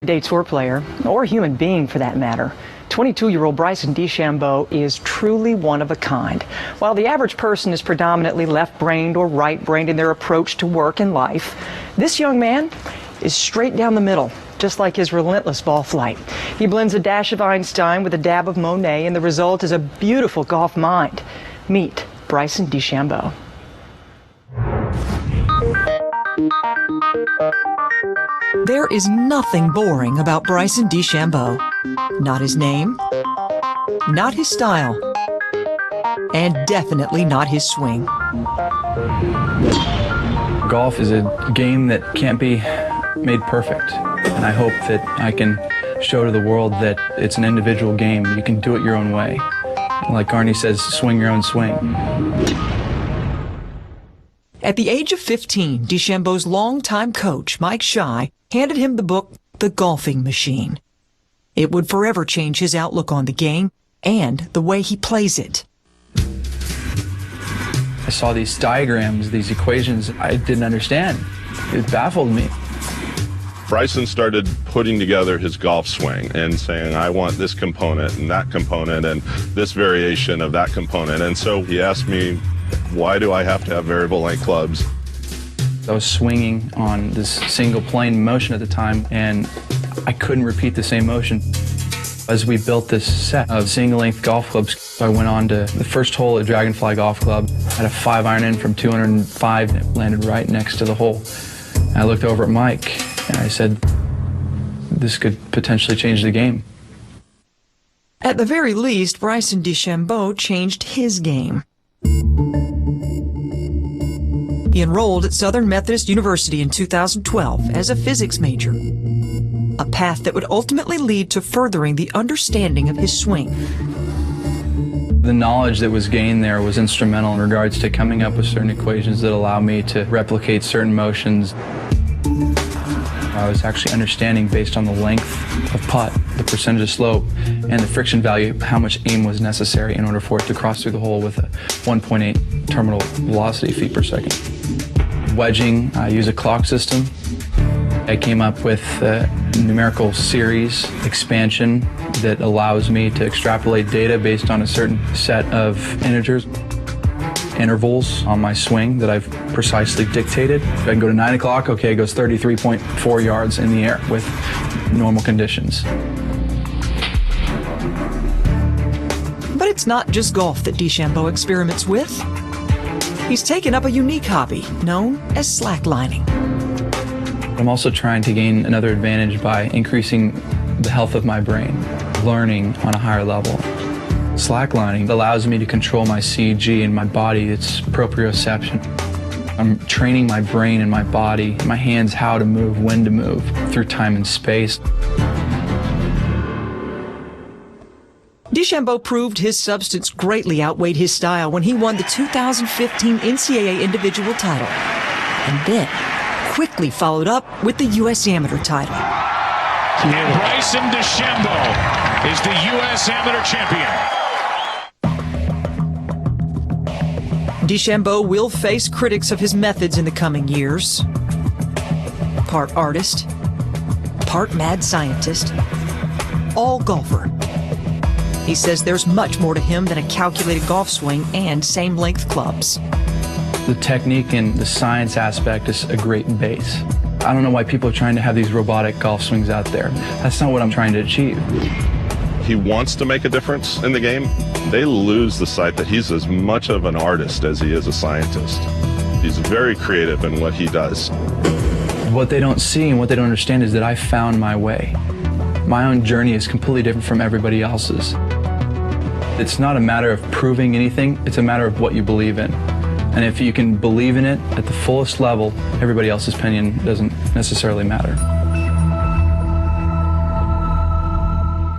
Day tour player, or human being for that matter, 22-year-old Bryson DeChambeau is truly one of a kind. While the average person is predominantly left-brained or right-brained in their approach to work and life, this young man is straight down the middle, just like his relentless ball flight. He blends a dash of Einstein with a dab of Monet, and the result is a beautiful golf mind. Meet Bryson DeChambeau. There is nothing boring about Bryson DeChambeau. Not his name, not his style, and definitely not his swing. Golf is a game that can't be made perfect, and I hope that I can show to the world that it's an individual game. You can do it your own way. Like Arnie says, swing your own swing. At the age of 15, DeChambeau's longtime coach, Mike Shy, handed him the book, The Golfing Machine. It would forever change his outlook on the game and the way he plays it. I saw these diagrams, these equations I didn't understand. It baffled me. Bryson started putting together his golf swing and saying, I want this component and that component and this variation of that component. And so he asked me, why do I have to have variable length clubs? I was swinging on this single plane motion at the time, and I couldn't repeat the same motion. As we built this set of single-length golf clubs, I went on to the first hole at Dragonfly Golf Club. I had a 5-iron in from 205, and it landed right next to the hole. And I looked over at Mike, and I said, this could potentially change the game. At the very least, Bryson DeChambeau changed his game. He enrolled at Southern Methodist University in 2012 as a physics major, a path that would ultimately lead to furthering the understanding of his swing. The knowledge that was gained there was instrumental in regards to coming up with certain equations that allow me to replicate certain motions. I was actually understanding, based on the length of putt, the percentage of slope, and the friction value, how much aim was necessary in order for it to cross through the hole with a 1.8 terminal velocity feet per second. Wedging, I use a clock system. I came up with a numerical series expansion that allows me to extrapolate data based on a certain set of integers. Intervals on my swing that I've precisely dictated. If I can go to 9 o'clock, okay, it goes 33.4 yards in the air with normal conditions. But it's not just golf that DeChambeau experiments with. He's taken up a unique hobby known as slacklining. I'm also trying to gain another advantage by increasing the health of my brain, learning on a higher level. Slacklining allows me to control my CG and my body, its proprioception. I'm training my brain and my body, my hands, how to move, when to move, through time and space. DeChambeau proved his substance greatly outweighed his style when he won the 2015 NCAA individual title, and then quickly followed up with the U.S. Amateur title. And Bryson DeChambeau is the U.S. Amateur champion. DeChambeau will face critics of his methods in the coming years. Part artist, part mad scientist, all golfer. He says there's much more to him than a calculated golf swing and same-length clubs. The technique and the science aspect is a great base. I don't know why people are trying to have these robotic golf swings out there. That's not what I'm trying to achieve. He wants to make a difference in the game. They lose the sight that he's as much of an artist as he is a scientist. He's very creative in what he does. What they don't see and what they don't understand is that I found my way. My own journey is completely different from everybody else's. It's not a matter of proving anything, it's a matter of what you believe in. And if you can believe in it at the fullest level, everybody else's opinion doesn't necessarily matter.